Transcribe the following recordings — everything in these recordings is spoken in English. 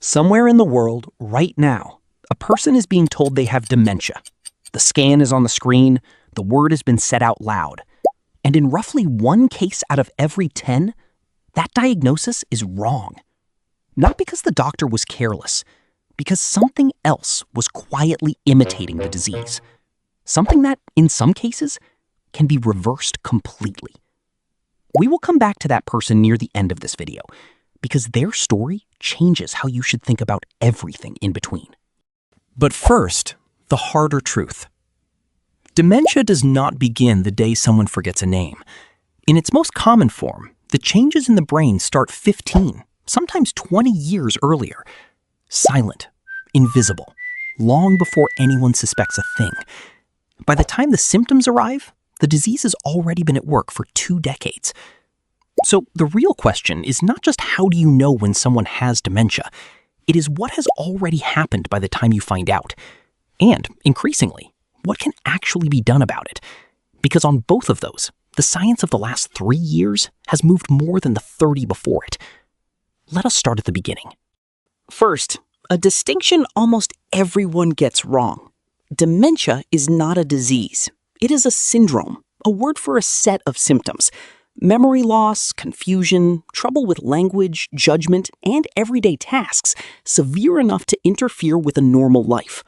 Somewhere in the world, right now, a person is being told they have dementia. The scan is on the screen, the word has been said out loud. And in roughly 1 case out of every 10, that diagnosis is wrong. Not because the doctor was careless, because something else was quietly imitating the disease. Something that, in some cases, can be reversed completely. We will come back to that person near the end of this video, because their story changes how you should think about everything in between. But first, the harder truth. Dementia does not begin the day someone forgets a name. In its most common form, the changes in the brain start 15, sometimes 20 years earlier. Silent, invisible, long before anyone suspects a thing. By the time the symptoms arrive, the disease has already been at work for 2 decades. So the real question is not just how do you know when someone has dementia, it is what has already happened by the time you find out. And, increasingly, what can actually be done about it? Because on both of those, the science of the last 3 years has moved more than the 30 before it. Let us start at the beginning. First, a distinction almost everyone gets wrong. Dementia is not a disease. It is a syndrome, a word for a set of symptoms. Memory loss, confusion, trouble with language, judgment, and everyday tasks severe enough to interfere with a normal life.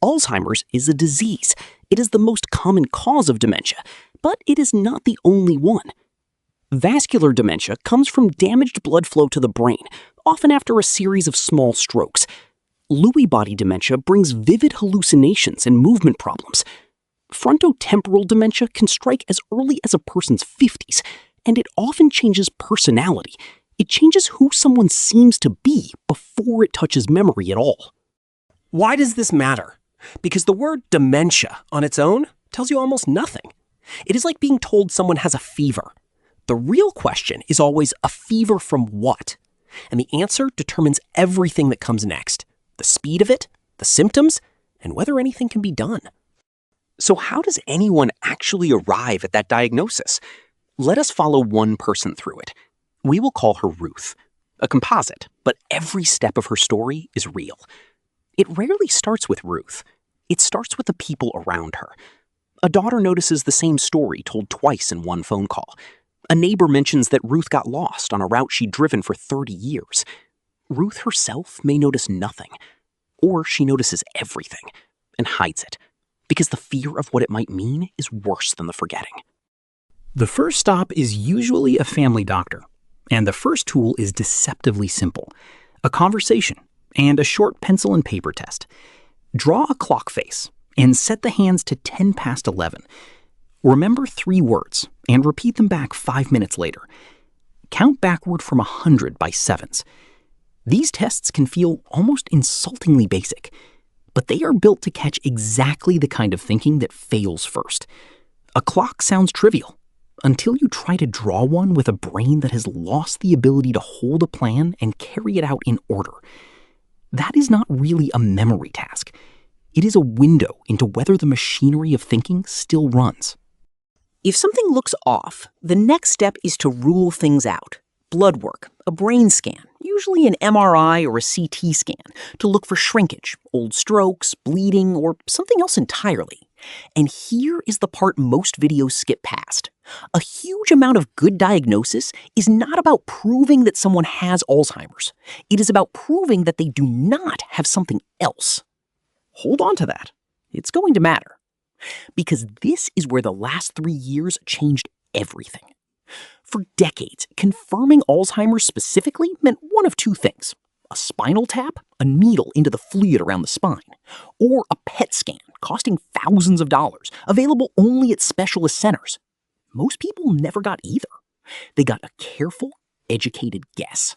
Alzheimer's is a disease. It is the most common cause of dementia, but it is not the only one. Vascular dementia comes from damaged blood flow to the brain, often after a series of small strokes. Lewy body dementia brings vivid hallucinations and movement problems. Frontotemporal dementia can strike as early as a person's 50s, and it often changes personality. It changes who someone seems to be before it touches memory at all. Why does this matter? Because the word dementia on its own tells you almost nothing. It is like being told someone has a fever. The real question is always a fever from what? And the answer determines everything that comes next. The speed of it, the symptoms, and whether anything can be done. So how does anyone actually arrive at that diagnosis? Let us follow one person through it. We will call her Ruth, a composite, but every step of her story is real. It rarely starts with Ruth. It starts with the people around her. A daughter notices the same story told twice in one phone call. A neighbor mentions that Ruth got lost on a route she'd driven for 30 years. Ruth herself may notice nothing, or she notices everything and hides it, because the fear of what it might mean is worse than the forgetting. The first stop is usually a family doctor, and the first tool is deceptively simple: a conversation and a short pencil and paper test. Draw a clock face and set the hands to 10 past 11. Remember 3 words and repeat them back 5 minutes later. Count backward from 100 by sevens. These tests can feel almost insultingly basic, but they are built to catch exactly the kind of thinking that fails first. A clock sounds trivial until you try to draw one with a brain that has lost the ability to hold a plan and carry it out in order. That is not really a memory task. It is a window into whether the machinery of thinking still runs. If something looks off, the next step is to rule things out. Blood work, a brain scan, usually an MRI or a CT scan, to look for shrinkage, old strokes, bleeding, or something else entirely. And here is the part most videos skip past. A huge amount of good diagnosis is not about proving that someone has Alzheimer's. It is about proving that they do not have something else. Hold on to that. It's going to matter. Because this is where the last 3 years changed everything. For decades, confirming Alzheimer's specifically meant one of 2 things: a spinal tap, a needle into the fluid around the spine, or a PET scan costing thousands of dollars, available only at specialist centers. Most people never got either. They got a careful, educated guess.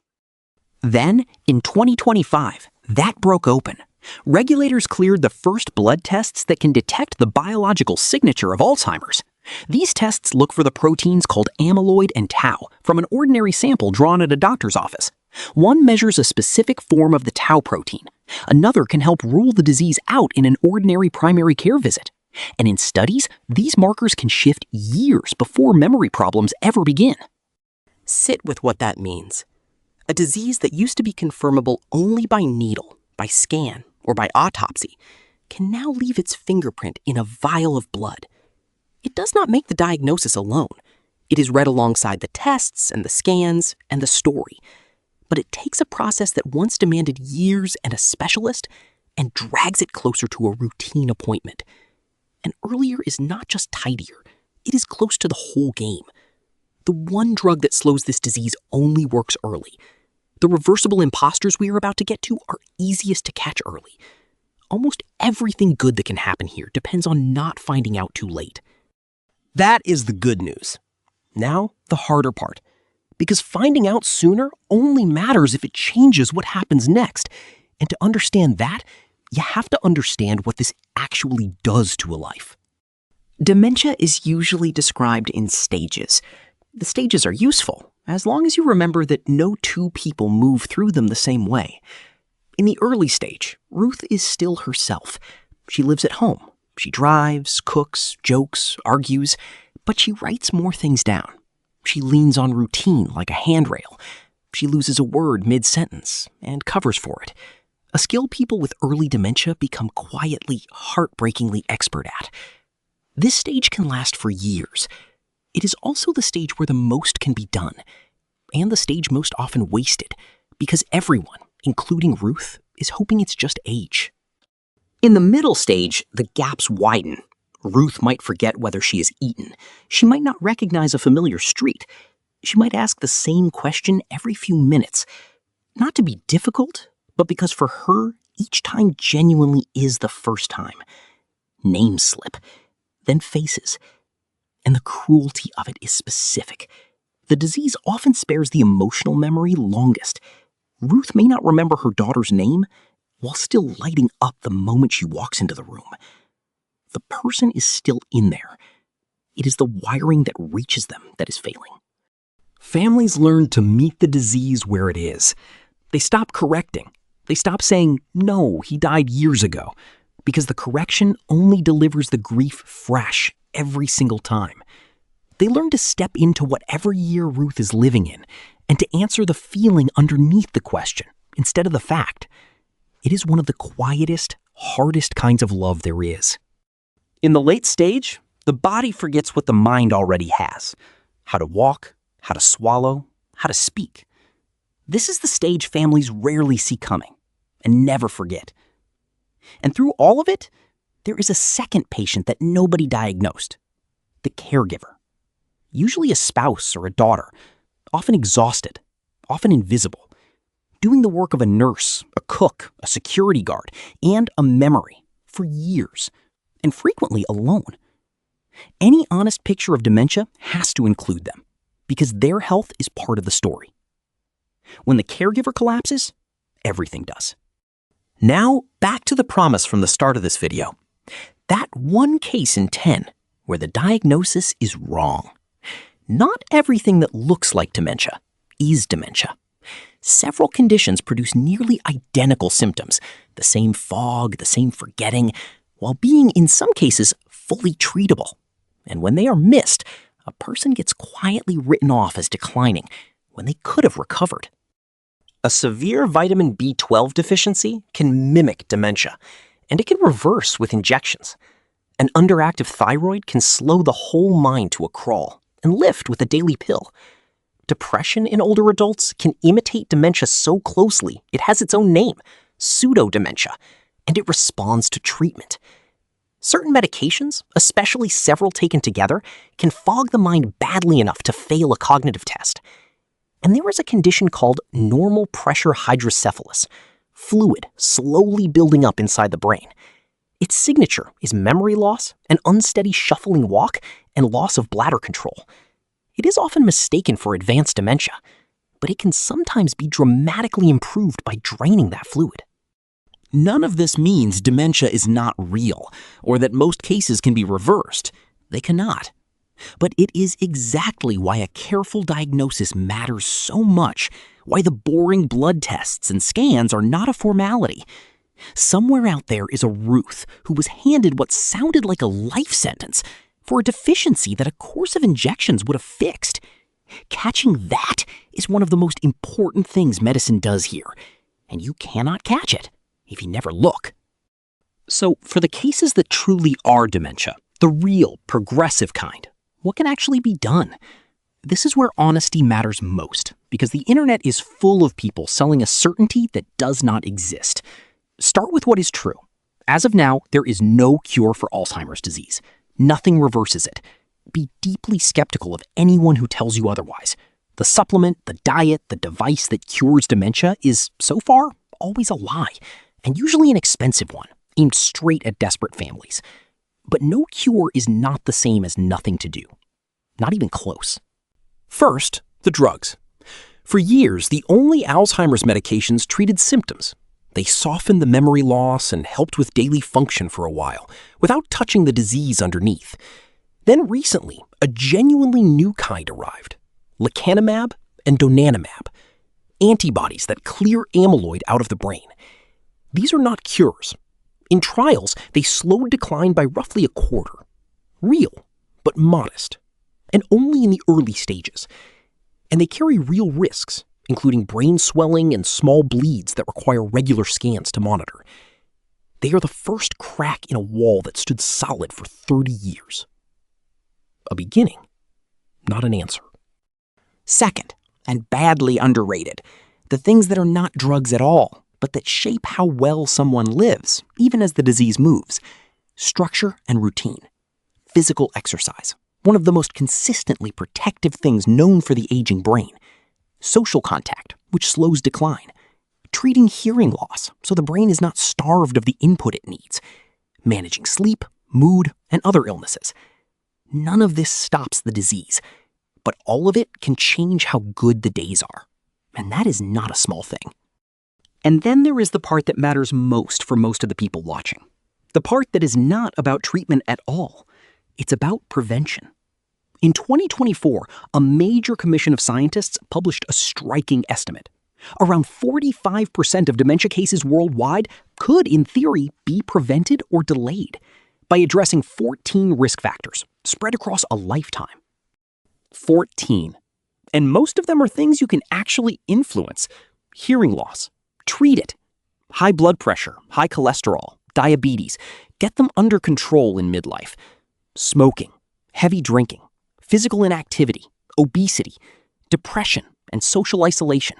Then, in 2025, that broke open. Regulators cleared the first blood tests that can detect the biological signature of Alzheimer's. These tests look for the proteins called amyloid and tau from an ordinary sample drawn at a doctor's office. One measures a specific form of the tau protein. Another can help rule the disease out in an ordinary primary care visit. And in studies, these markers can shift years before memory problems ever begin. Sit with what that means. A disease that used to be confirmable only by needle, by scan, or by autopsy can now leave its fingerprint in a vial of blood. It does not make the diagnosis alone. It is read alongside the tests and the scans and the story. But it takes a process that once demanded years and a specialist and drags it closer to a routine appointment. And earlier is not just tidier, it is close to the whole game. The one drug that slows this disease only works early. The reversible imposters we are about to get to are easiest to catch early. Almost everything good that can happen here depends on not finding out too late. That is the good news. Now, the harder part. Because finding out sooner only matters if it changes what happens next. And to understand that, you have to understand what this actually does to a life. Dementia is usually described in stages. The stages are useful, as long as you remember that no two people move through them the same way. In the early stage, Ruth is still herself. She lives at home. She drives, cooks, jokes, argues, but she writes more things down. She leans on routine like a handrail. She loses a word mid-sentence and covers for it. A skill people with early dementia become quietly, heartbreakingly expert at. This stage can last for years. It is also the stage where the most can be done, and the stage most often wasted, because everyone, including Ruth, is hoping it's just age. In the middle stage, the gaps widen. Ruth might forget whether she has eaten. She might not recognize a familiar street. She might ask the same question every few minutes. Not to be difficult, but because for her, each time genuinely is the first time. Names slip, then faces. And the cruelty of it is specific. The disease often spares the emotional memory longest. Ruth may not remember her daughter's name while still lighting up the moment she walks into the room. The person is still in there. It is the wiring that reaches them that is failing. Families learn to meet the disease where it is. They stop correcting. They stop saying, "No, he died years ago," because the correction only delivers the grief fresh every single time. They learn to step into whatever year Ruth is living in and to answer the feeling underneath the question instead of the fact. It is one of the quietest, hardest kinds of love there is. In the late stage, the body forgets what the mind already has: how to walk, how to swallow, how to speak. This is the stage families rarely see coming and never forget. And through all of it, there is a second patient that nobody diagnosed: the caregiver. Usually a spouse or a daughter, often exhausted, often invisible, doing the work of a nurse, a cook, a security guard, and a memory for years, and frequently alone. Any honest picture of dementia has to include them, because their health is part of the story. When the caregiver collapses, everything does. Now, back to the promise from the start of this video. That one case in 10 where the diagnosis is wrong. Not everything that looks like dementia is dementia. Several conditions produce nearly identical symptoms, the same fog, the same forgetting, while being, in some cases, fully treatable. And when they are missed, a person gets quietly written off as declining when they could have recovered. A severe vitamin B12 deficiency can mimic dementia, and it can reverse with injections. An underactive thyroid can slow the whole mind to a crawl and lift with a daily pill. Depression in older adults can imitate dementia so closely it has its own name, pseudodementia, and it responds to treatment. Certain medications, especially several taken together, can fog the mind badly enough to fail a cognitive test. And there is a condition called normal pressure hydrocephalus, fluid slowly building up inside the brain. Its signature is memory loss, an unsteady shuffling walk, and loss of bladder control. It is often mistaken for advanced dementia, but it can sometimes be dramatically improved by draining that fluid. None of this means dementia is not real, or that most cases can be reversed. They cannot. But it is exactly why a careful diagnosis matters so much, why the boring blood tests and scans are not a formality. Somewhere out there is a Ruth who was handed what sounded like a life sentence for a deficiency that a course of injections would have fixed. Catching that is one of the most important things medicine does here, and you cannot catch it if you never look. So, for the cases that truly are dementia, the real, progressive kind, what can actually be done? This is where honesty matters most, because the internet is full of people selling a certainty that does not exist. Start with what is true. As of now, there is no cure for Alzheimer's disease. Nothing reverses it. Be deeply skeptical of anyone who tells you otherwise. The supplement, the diet, the device that cures dementia is, so far, always a lie, and usually an expensive one, aimed straight at desperate families. But no cure is not the same as nothing to do. Not even close. First, the drugs. For years, the only Alzheimer's medications treated symptoms. They softened the memory loss and helped with daily function for a while, without touching the disease underneath. Then recently, a genuinely new kind arrived. Lecanemab and donanemab. Antibodies that clear amyloid out of the brain. These are not cures. In trials, they slowed decline by roughly a quarter. Real, but modest. And only in the early stages. And they carry real risks, including brain swelling and small bleeds that require regular scans to monitor. They are the first crack in a wall that stood solid for 30 years. A beginning, not an answer. Second, and badly underrated, the things that are not drugs at all, but that shape how well someone lives, even as the disease moves. Structure and routine. Physical exercise, one of the most consistently protective things known for the aging brain. Social contact, which slows decline. Treating hearing loss, so the brain is not starved of the input it needs. Managing sleep, mood, and other illnesses. None of this stops the disease, but all of it can change how good the days are. And that is not a small thing. And then there is the part that matters most for most of the people watching. The part that is not about treatment at all. It's about prevention. In 2024, a major commission of scientists published a striking estimate. Around 45% of dementia cases worldwide could, in theory, be prevented or delayed by addressing 14 risk factors spread across a lifetime. 14. And most of them are things you can actually influence. Hearing loss. Treat it. High blood pressure, high cholesterol, diabetes. Get them under control in midlife. Smoking, heavy drinking, physical inactivity, obesity, depression and social isolation,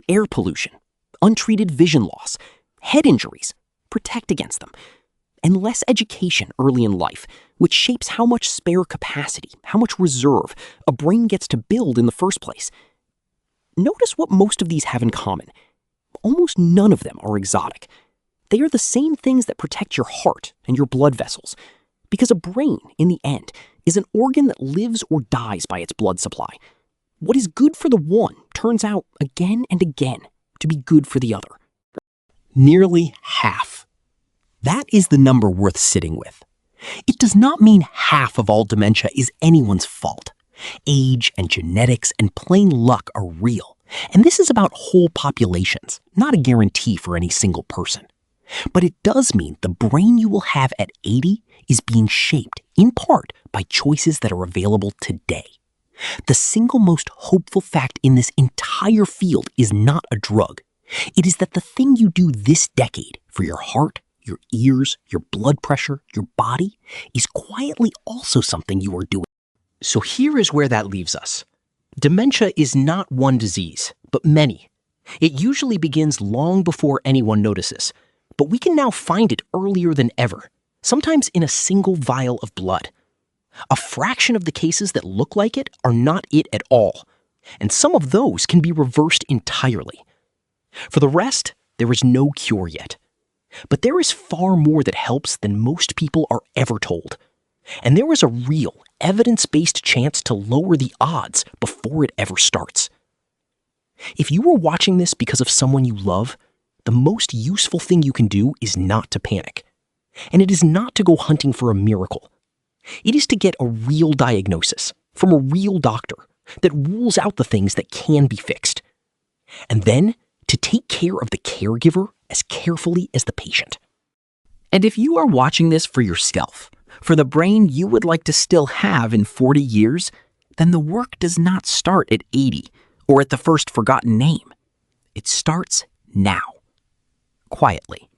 air pollution, untreated vision loss, head injuries, protect against them, and less education early in life, which shapes how much spare capacity, how much reserve a brain gets to build in the first place. Notice what most of these have in common. Almost none of them are exotic. They are the same things that protect your heart and your blood vessels. Because a brain, in the end, is an organ that lives or dies by its blood supply. What is good for the one turns out, again and again, to be good for the other. Nearly half. That is the number worth sitting with. It does not mean half of all dementia is anyone's fault. Age and genetics and plain luck are real, and this is about whole populations, not a guarantee for any single person. But it does mean the brain you will have at 80 is being shaped, in part, by choices that are available today. The single most hopeful fact in this entire field is not a drug. It is that the thing you do this decade for your heart, your ears, your blood pressure, your body, is quietly also something you are doing. So here is where that leaves us. Dementia is not one disease, but many. It usually begins long before anyone notices, but we can now find it earlier than ever, sometimes in a single vial of blood. A fraction of the cases that look like it are not it at all, and some of those can be reversed entirely. For the rest, there is no cure yet. But there is far more that helps than most people are ever told. And there is a real, evidence-based chance to lower the odds before it ever starts. If you are watching this because of someone you love, the most useful thing you can do is not to panic. And it is not to go hunting for a miracle. It is to get a real diagnosis from a real doctor that rules out the things that can be fixed. And then to take care of the caregiver as carefully as the patient. And if you are watching this for yourself, for the brain you would like to still have in 40 years, then the work does not start at 80 or at the first forgotten name. It starts now, quietly,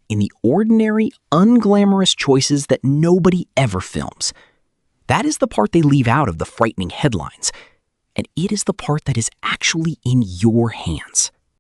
in the ordinary, unglamorous choices that nobody ever films. That is the part they leave out of the frightening headlines, and it is the part that is actually in your hands.